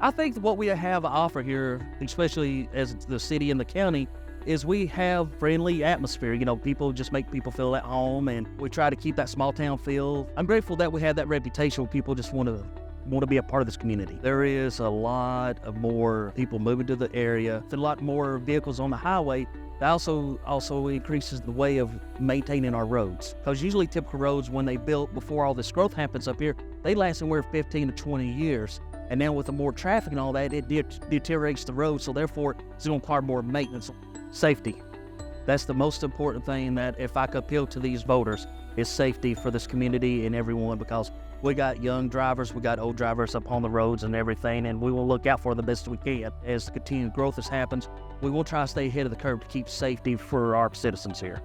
I think what we have to offer here, especially as the city and the county, is we have friendly atmosphere. You know, people just make people feel at home, and we try to keep that small town feel. I'm grateful that we have that reputation where people just want to be a part of this community. There is a lot of more people moving to the area, a lot more vehicles on the highway. That also increases the way of maintaining our roads. Because usually typical roads, when they built before all this growth happens up here, they last anywhere 15 to 20 years. And now with the more traffic and all that, it deteriorates the road. So therefore, it's going to require more maintenance. Safety. That's the most important thing that if I could appeal to these voters is safety for this community and everyone, because we got young drivers, we got old drivers up on the roads and everything, and we will look out for the best we can. As the continued growth happens, we will try to stay ahead of the curve to keep safety for our citizens here.